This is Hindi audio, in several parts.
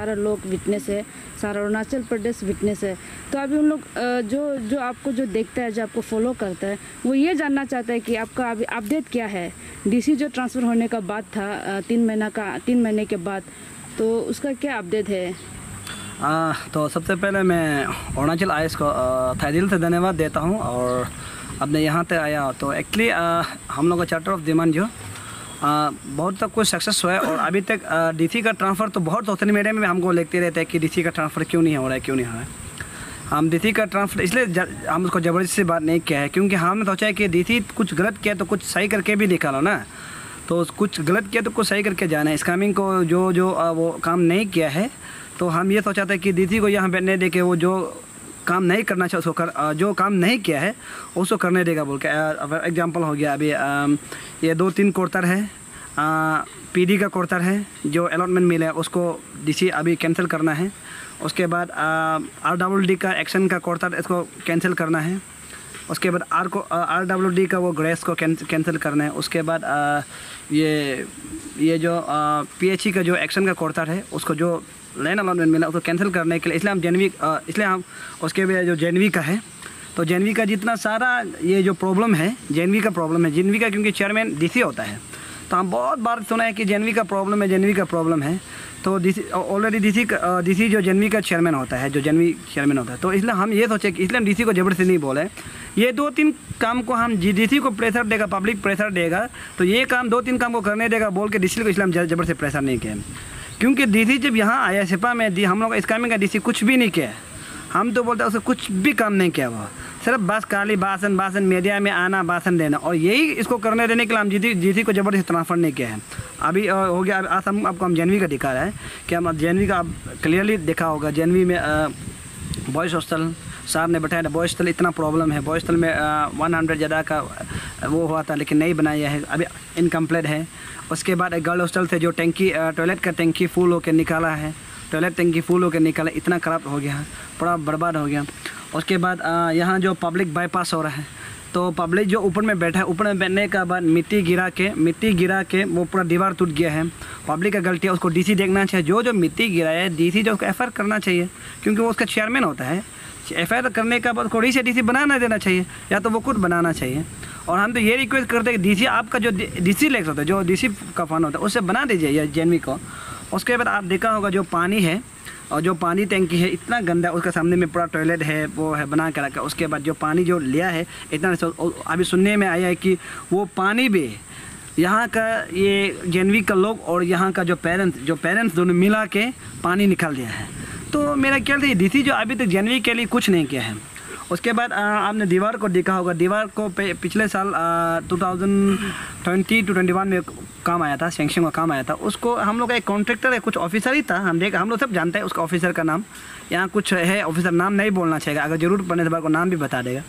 सारा लोग विटनेस है, सारा अरुणाचल प्रदेश विटनेस है। तो अभी उन लोग जो आपको जो देखता है, जो आपको फॉलो करता है, वो ये जानना चाहता है कि आपका अभी अपडेट क्या है। डीसी जो ट्रांसफ़र होने का बाद था 3 महीने के बाद, तो उसका क्या अपडेट है? तो सबसे पहले मैं अरुणाचल आईएएस को तहे दिल से धन्यवाद देता हूँ। और अपने यहाँ पे आया तो एक्चुअली हम लोग का चार्टर ऑफ डिमांड जो बहुत तक कुछ सक्सेस हुआ है। और अभी तक डीसी का ट्रांसफ़र तो बहुत सोशल मीडिया में हमको लिखते रहते हैं कि डीसी का ट्रांसफ़र क्यों नहीं हो रहा है, क्यों नहीं हो रहा है। हम डीसी का ट्रांसफ़र इसलिए हम उसको ज़बरदस्ती से बात नहीं किया है, क्योंकि हमने सोचा है कि डीसी कुछ गलत किया तो कुछ सही करके भी निकालो ना। तो कुछ गलत किया तो कुछ सही करके जाना है। स्कैमिंग को जो वो काम नहीं किया है, तो हम ये सोचा था कि डीसी को यहाँ बैठने दे के वो जो काम नहीं करना चाहिए उसको जो काम नहीं किया है उसको करने देगा बोल के। एग्जांपल हो गया अभी ये 2-3 क्वार्टर है, पीडी का क्वार्टर है जो अलॉटमेंट मिला है उसको डीसी अभी कैंसिल करना है। उसके बाद RWD का एक्शन का क्वार्टर इसको कैंसिल करना है। उसके बाद RWD का वो ग्रेस को कैंसिल करना है। उसके बाद ये जो PHE का जो एक्शन का क्वार्टर है उसको जो लैंड अलॉटमेंट मिला उसको कैंसिल करने के लिए इसलिए हम उसके बाद जो जेनवी का है, तो जेनवी का जितना सारा ये जो प्रॉब्लम है जेनवी का प्रॉब्लम है, जेनवी का क्योंकि चेयरमैन डीसी होता है, तो हम बहुत बार सुना है कि जेनवी का प्रॉब्लम है, जेनवी का प्रॉब्लम है। तो डीसी ऑलरेडी डीसी जो जेनवी का चेयरमैन होता है, जो जेनवी चेयरमैन होता है, तो इसलिए हम ये सोचे कि इसलिए हम डीसी को ज़बरदस्ती नहीं बोले। ये 2-3 काम को हम डीसी को प्रेशर देगा, पब्लिक प्रेशर देगा, तो ये काम 2-3 काम को करने देगा बोल के डीसी को इसलिए हम ज़बरदस्ती प्रेशर नहीं किया। क्योंकि डीसी जब यहाँ आया सिपा में हम लोग स्कैमिंग का डीसी कुछ भी नहीं किया। हम तो बोलते हैं उसने कुछ भी काम नहीं किया, वो सिर्फ बस खाली भाषण मीडिया में आना, भाषण देना, और यही इसको करने देने के लिए हम डीसी को ज़बरदस्ती ट्रांसफ़र नहीं किया है। अभी हो गया, आज आपको हम जेनवी का दिखा रहा है कि हम जेनवी का आप क्लियरली देखा होगा। जेनवी में बॉयज़ हॉस्टल साहब ने बैठाया था, बॉयज़ हॉस्टल इतना प्रॉब्लम है, बॉयज़ हॉस्टल में 100 ज़्यादा का वो हुआ था लेकिन नहीं बनाया है, अभी इनकम्प्लीट है। उसके बाद एक गर्ल हॉस्टल थे जो टैंकी टॉयलेट का टैंकी फुल होकर निकाला है, टॉयलेट टैंकी फुल होकर निकाला, इतना ख़राब हो गया, पूरा बर्बाद हो गया। उसके बाद यहाँ जो पब्लिक बाईपास हो रहा है, तो पब्लिक जो ऊपर में बैठा है, ऊपर में बैठने के बाद मिट्टी गिरा के वो पूरा दीवार टूट गया है। पब्लिक का गलती है, उसको डीसी देखना चाहिए। जो मिट्टी गिराया है डीसी जो उसको FIR करना चाहिए, क्योंकि वो उसका चेयरमैन होता है। FIR करने के बाद उसको डीसी बनाना देना चाहिए, या तो वो खुद बनाना चाहिए। और हम तो ये रिक्वेस्ट करते हैं कि डीसी आपका जो डीसी लेक्स होता है, जो डीसी का फंड होता है, उससे बना दीजिए या जेनवी को। उसके बाद आप देखा होगा जो पानी है और जो पानी टैंकी है इतना गंदा, उसके सामने में पूरा टॉयलेट है वो है बना कर रखा। उसके बाद जो पानी जो लिया है इतना, अभी सुनने में आया है कि वो पानी भी यहाँ का ये जेनवी का लोग और यहाँ का जो पेरेंट्स दोनों मिला के पानी निकाल दिया है। तो मेरा ख्याल है डीसी जो अभी तक जेनवी के लिए कुछ नहीं किया है। उसके बाद आपने दीवार को देखा होगा, दीवार को पिछले साल 2020-21 में काम आया था, सेंक्शन का काम आया था। उसको हम लोग का एक कॉन्ट्रैक्टर है, कुछ ऑफिसर ही था, हम लोग सब जानते हैं उसका ऑफिसर का नाम। यहाँ कुछ है ऑफिसर, नाम नहीं बोलना चाहिए, अगर ज़रूर पढ़ने के बाद को नाम भी बता देगा।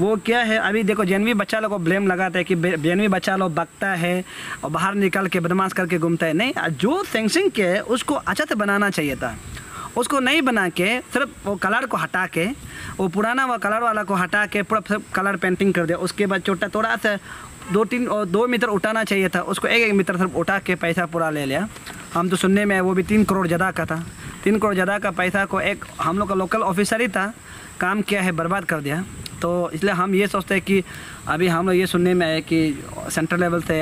वो क्या है, अभी देखो जेनवी बच्चा लोग को ब्लेम लगाता है कि जेनवी बच्चा लोग बकता है और बाहर निकल के बदमाश करके घूमता है। नहीं, जो सेंक्शन किया है उसको अच्छा से बनाना चाहिए था, उसको नहीं बना के सिर्फ वो कलर को हटा के, वो पुराना वो कलर वाला को हटा के पूरा सब कलर पेंटिंग कर दिया। उसके बाद थोड़ा सा 2 मीटर उठाना चाहिए था, उसको 1 मीटर सिर्फ उठा के पैसा पूरा ले लिया। हम तो सुनने में वो भी 3 करोड़ ज़्यादा का था। 3 करोड़ ज़्यादा का पैसा को एक हम लोग का लोकल ऑफिसर ही था, काम किया है, बर्बाद कर दिया। तो इसलिए हम ये सोचते हैं कि अभी हम लोग ये सुनने में आया कि सेंट्रल लेवल से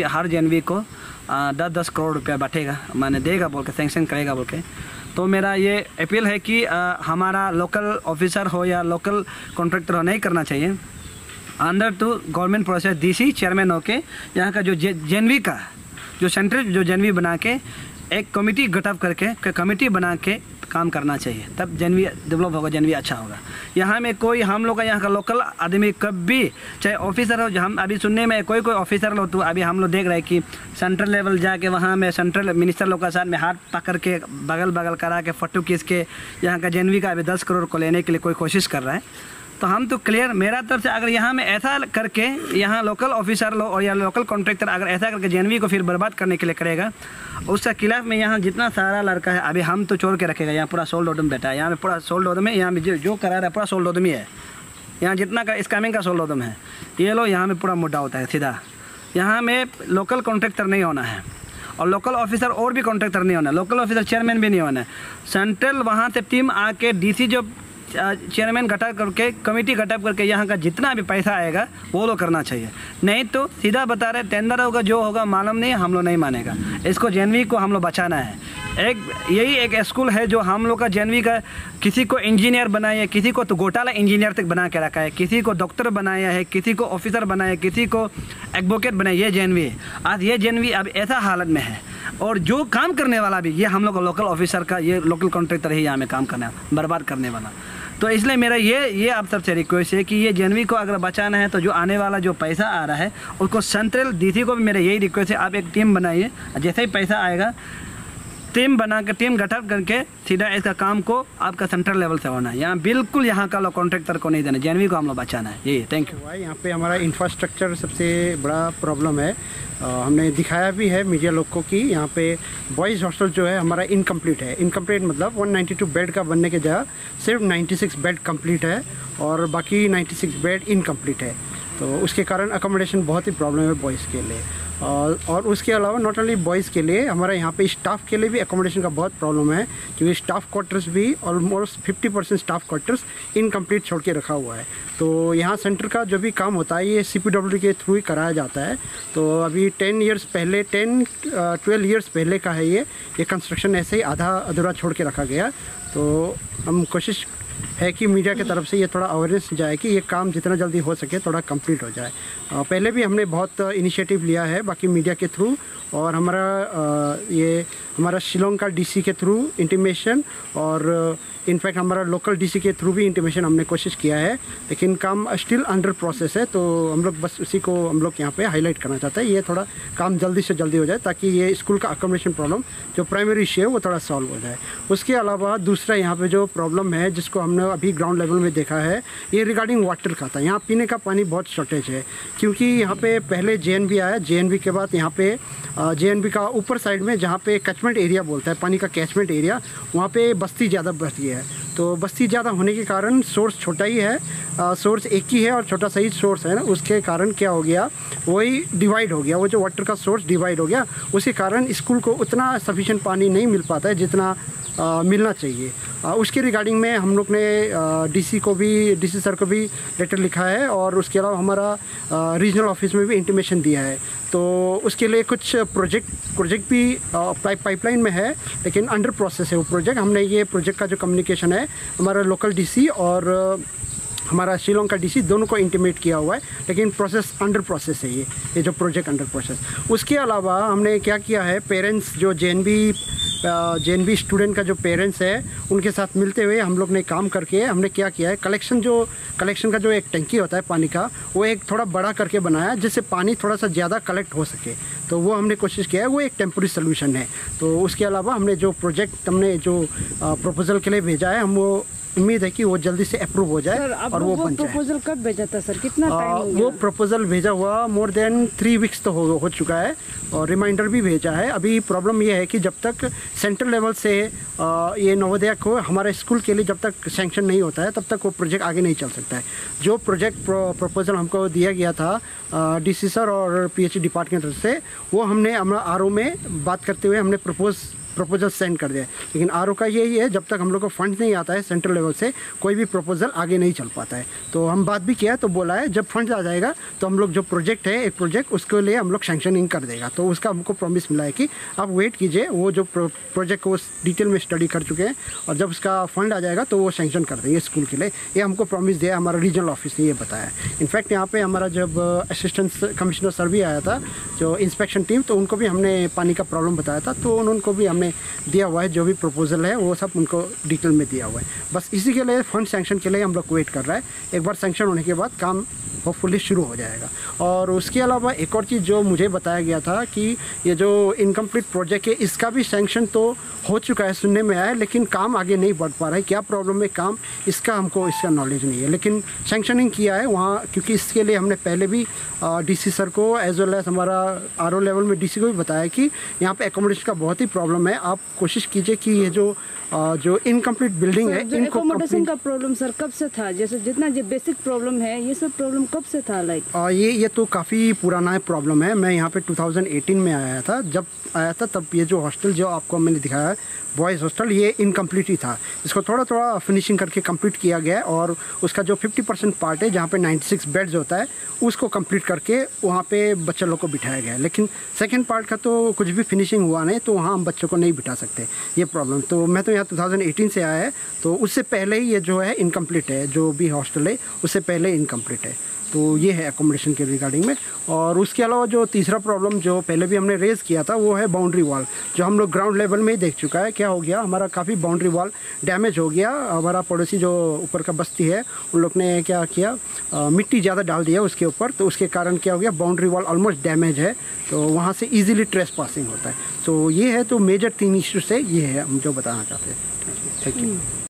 हर जेनवी को 10-10 करोड़ रुपया बैठेगा, माने देगा बोल के, सेंक्शन करेगा बोल के। तो मेरा ये अपील है कि हमारा लोकल ऑफिसर हो या लोकल कॉन्ट्रैक्टर हो, नहीं करना चाहिए। Under to government process DC chairman होके यहाँ का जो जेनवी का जो सेंट्रल जो जेनवी बना के एक कमेटी गठन करके कमेटी बना के काम करना चाहिए, तब जेनवी डेवलप होगा, जेनवी अच्छा होगा। यहाँ में कोई हम लोग का यहाँ का लोकल आदमी कभी चाहे ऑफिसर हो, जो हम अभी सुनने में कोई ऑफिसर लोग, तो अभी हम लोग देख रहे हैं कि सेंट्रल लेवल जाके वहाँ में सेंट्रल मिनिस्टर लोग का साथ में हाथ पकड़ के बगल करा के फोटो खींच के यहाँ का जेनवी का अभी 10 करोड़ को लेने के लिए कोई कोशिश कर रहा है। तो हम तो क्लियर मेरा तरफ से, अगर यहाँ में ऐसा करके यहाँ लोकल ऑफिसर लोग और या लोकल कॉन्ट्रैक्टर अगर ऐसा करके जेनवी को फिर बर्बाद करने के लिए करेगा, उसके खिलाफ में यहाँ जितना सारा लड़का है अभी हम तो छोड़ के रखेगा। यहाँ पूरा सोल्ड आउट में बैठा है, यहाँ पे पूरा सोल्ड आउट में, यहाँ में जो करा रहा है पूरा सोल्ड आउट में है। यहाँ जितना का स्कैमिंग का सोल्ड आउट में है, ये लोग यहाँ में पूरा मुद्दा होता है सीधा। यहाँ में लोकल कॉन्ट्रैक्टर नहीं होना है। और लोकल ऑफिसर और भी कॉन्ट्रैक्टर नहीं होना है, लोकल ऑफिसर चेयरमैन भी नहीं होना है। सेंट्रल वहाँ से टीम आके डीसी जो चेयरमैन गठन करके कमेटी गठन करके यहाँ का जितना भी पैसा आएगा वो लोग करना चाहिए। नहीं तो सीधा बता रहे टेंडर होगा जो होगा मालूम नहीं, हम लोग नहीं मानेगा। इसको जेएनवी को हम लोग बचाना है। यही एक स्कूल है जो हम लोग का जेएनवी का किसी को इंजीनियर बनाया, किसी को तो घोटाला इंजीनियर तक बना के रखा है, किसी को डॉक्टर बनाया है, किसी को ऑफिसर बनाया, किसी को एडवोकेट बनाया। ये जेएनवी है। आज ये जेएनवी अब ऐसा हालत में है और जो काम करने वाला भी ये हम लोग लोकल ऑफिसर का, ये लोकल कॉन्ट्रैक्टर ही यहाँ में काम करना बर्बाद करने वाला। तो इसलिए मेरा ये आप सबसे रिक्वेस्ट है कि ये जेएनवी को अगर बचाना है तो जो आने वाला जो पैसा आ रहा है उसको सेंट्रल डीसी को भी मेरा यही रिक्वेस्ट है, आप एक टीम बनाइए। जैसे ही पैसा आएगा टीम बना के टीम गठन करके सीधा इसका काम को आपका सेंट्रल लेवल से होना है। यहाँ बिल्कुल यहाँ का लोग कॉन्ट्रैक्टर को नहीं देना, जेएनवी को हम लोग बचाना है। यही थैंक यू। यहाँ पे हमारा इंफ्रास्ट्रक्चर सबसे बड़ा प्रॉब्लम है। हमने दिखाया भी है मीडिया लोग को कि यहाँ पे बॉयज़ हॉस्टल जो है हमारा इनकम्प्लीट है। इनकम्प्लीट मतलब 192 बेड का बनने के जगह सिर्फ 96 बेड कंप्लीट है और बाकी 96 बेड इनकम्प्लीट है। तो उसके कारण अकोमोडेशन बहुत ही प्रॉब्लम है बॉयज़ के लिए। और उसके अलावा नॉट ओनली बॉयज़ के लिए, हमारे यहाँ पे स्टाफ के लिए भी अकोमोडेशन का बहुत प्रॉब्लम है, क्योंकि स्टाफ क्वार्टर्स भी ऑलमोस्ट 50% स्टाफ क्वार्टर्स इनकम्प्लीट छोड़ के रखा हुआ है। तो यहाँ सेंटर का जो भी काम होता है ये CPWD के थ्रू ही कराया जाता है। तो अभी 12 ईयर्स पहले का है ये कंस्ट्रक्शन ऐसे ही आधा अधूरा छोड़ के रखा गया। तो हम कोशिश है कि मीडिया की तरफ से ये थोड़ा अवेयरनेस जाए कि ये काम जितना जल्दी हो सके थोड़ा कंप्लीट हो जाए। पहले भी हमने बहुत इनिशिएटिव लिया है बाकी मीडिया के थ्रू, और हमारा शिलोंग का डीसी के थ्रू इंटीमेशन और इनफैक्ट हमारा लोकल डीसी के थ्रू भी इंटीमेशन हमने कोशिश किया है, लेकिन काम स्टिल अंडर प्रोसेस है। तो हम लोग बस उसी को हम लोग यहाँ पे हाईलाइट करना चाहते हैं, ये थोड़ा काम जल्दी से जल्दी हो जाए ताकि ये स्कूल का अकोमोडेशन प्रॉब्लम जो प्राइमरी इशू है वो थोड़ा सॉल्व हो जाए। उसके अलावा दूसरा यहाँ पे जो प्रॉब्लम है जिसको हमने अभी ग्राउंड लेवल में देखा है, ये रिगार्डिंग वाटर का था। यहाँ पीने का पानी बहुत शॉर्टेज है, क्योंकि यहाँ पे पहले JNV आया, JNV के बाद यहाँ पे JNV का ऊपर साइड में जहाँ पे कैचमेंट एरिया बोलता है, पानी का कैचमेंट एरिया, वहाँ पे बस्ती ज़्यादा बढ़ती है। तो बस्ती ज़्यादा होने के कारण सोर्स छोटा ही है, सोर्स एक ही है और छोटा सा ही सोर्स है ना, उसके कारण क्या हो गया, वही डिवाइड हो गया, वो जो वाटर का सोर्स डिवाइड हो गया, उसके कारण स्कूल को उतना सफिशिएंट पानी नहीं मिल पाता है जितना मिलना चाहिए। उसके रिगार्डिंग में हम लोग ने डीसी सर को भी लेटर लिखा है और उसके अलावा हमारा रीजनल ऑफिस में भी इंटीमेशन दिया है। तो उसके लिए कुछ प्रोजेक्ट भी पाइपलाइन में है, लेकिन अंडर प्रोसेस है वो प्रोजेक्ट। हमने ये प्रोजेक्ट का जो कम्युनिकेशन है हमारा लोकल डीसी और हमारा शिलोंग का डीसी दोनों को इंटीमेट किया हुआ है, लेकिन प्रोसेस अंडर प्रोसेस है ये जो प्रोजेक्ट अंडर प्रोसेस। उसके अलावा हमने क्या किया है, पेरेंट्स जो JNV स्टूडेंट का जो पेरेंट्स है उनके साथ मिलते हुए हम लोग ने काम करके हमने क्या किया है, कलेक्शन का जो एक टंकी होता है पानी का, वो एक थोड़ा बड़ा करके बनाया जिससे पानी थोड़ा सा ज़्यादा कलेक्ट हो सके। तो वो हमने कोशिश किया है, वो एक टेम्पोररी सोल्यूशन है। तो उसके अलावा हमने जो प्रपोजल के लिए भेजा है, हम वो उम्मीद है कि वो जल्दी से अप्रूव हो जाए और वो बन जाए। प्रपोजल कब भेजा था सर, कितना टाइम हो गया? वो प्रपोजल भेजा हुआ मोर देन 3 वीक्स तो हो चुका है और रिमाइंडर भी भेजा है। अभी प्रॉब्लम ये है कि जब तक सेंट्रल लेवल से ये नवोदया को हमारे स्कूल के लिए जब तक सैंक्शन नहीं होता है तब तक वो प्रोजेक्ट आगे नहीं चल सकता है। जो प्रोजेक्ट प्रपोजल हमको दिया गया था DC सर और PhD डिपार्टमेंट से, वो हमने हमारा RO में बात करते हुए हमने प्रपोजल सेंड कर दिया। लेकिन RO का यही है, जब तक हम लोग को फंड नहीं आता है सेंट्रल लेवल से कोई भी प्रपोजल आगे नहीं चल पाता है। तो हम बात भी किया तो बोला है जब फंड आ जाएगा तो हम लोग जो प्रोजेक्ट है एक प्रोजेक्ट उसके लिए हम लोग सैंक्शनिंग कर देगा। तो उसका हमको प्रॉमिस मिला है कि आप वेट कीजिए, वो जो प्रोजेक्ट को डिटेल में स्टडी कर चुके हैं और जब उसका फंड आ जाएगा तो वो सैंक्शन कर देंगे स्कूल के लिए। ये हमको प्रॉमिस दिया, हमारा रीजनल ऑफिस ने ये बताया। इनफैक्ट यहाँ पे हमारा जब असिस्टेंट कमिश्नर सर भी आया था जो इंस्पेक्शन टीम, तो उनको भी हमने पानी का प्रॉब्लम बताया था, तो उनको भी हमने दिया हुआ है जो भी प्रपोजल है वो सब उनको डिटेल में दिया हुआ है। बस इसी के लिए फंड सैंक्शन के लिए हम लोग वेट कर रहे हैं। एक बार सैंक्शन होने के बाद काम होपफुली शुरू हो जाएगा। और उसके अलावा एक और चीज़ जो मुझे बताया गया था कि ये जो इनकम्प्लीट प्रोजेक्ट है इसका भी सैंक्शन तो हो चुका है, सुनने में आया है, लेकिन काम आगे नहीं बढ़ पा रहा है। क्या प्रॉब्लम है काम, इसका हमको इसका नॉलेज नहीं है, लेकिन सैंक्शनिंग किया है वहाँ, क्योंकि इसके लिए हमने पहले भी DC सर को एज वेल एज हमारा RO लेवल में DC को भी बताया कि यहाँ पे एकोमोडेशन का बहुत ही प्रॉब्लम है। आप कोशिश कीजिए कि ये जो इनकम्प्लीट बिल्डिंग है इनको एकोमोडेशन का प्रॉब्लम सर कब से था? जैसे जितना जो बेसिक प्रॉब्लम है ये सब प्रॉब्लम कब से था लाइक? ये तो काफ़ी पुराना प्रॉब्लम है। मैं यहाँ पे 2018 में आया था। जब आया था तब ये जो हॉस्टल जो आपको मैंने दिखाया है बॉयज़ हॉस्टल, ये इनकम्प्लीट ही था। इसको थोड़ा थोड़ा फिनिशिंग करके कंप्लीट किया गया है और उसका जो 50% पार्ट है जहाँ पे 96 बेड्स होता है उसको कंप्लीट करके वहाँ पे बच्चे लोग को बिठाया गया है। लेकिन सेकंड पार्ट का तो कुछ भी फिनिशिंग हुआ नहीं, तो वहाँ हम बच्चों को नहीं बिठा सकते, ये प्रॉब्लम। तो मैं तो यहाँ 2018 से आया है, तो उससे पहले ही ये जो है इनकम्प्लीट है, जो भी हॉस्टल है उससे पहले इनकम्प्लीट है। तो ये है एकोमोडेशन के रिगार्डिंग में। और उसके अलावा जो तीसरा प्रॉब्लम जो पहले भी हमने रेज़ किया था वो है बाउंड्री वॉल, जो हम लोग ग्राउंड लेवल में ही देख चुका है। क्या हो गया, हमारा काफ़ी बाउंड्री वॉल डैमेज हो गया। हमारा पड़ोसी जो ऊपर का बस्ती है उन लोग ने क्या किया, मिट्टी ज़्यादा डाल दिया उसके ऊपर, तो उसके कारण क्या हो गया, बाउंड्री वॉल ऑलमोस्ट डैमेज है, तो वहाँ से ईजिली ट्रेस पासिंग होता है। तो ये है, तो मेजर 3 इश्यूज से ये है हम जो बताना चाहते हैं। Thank you.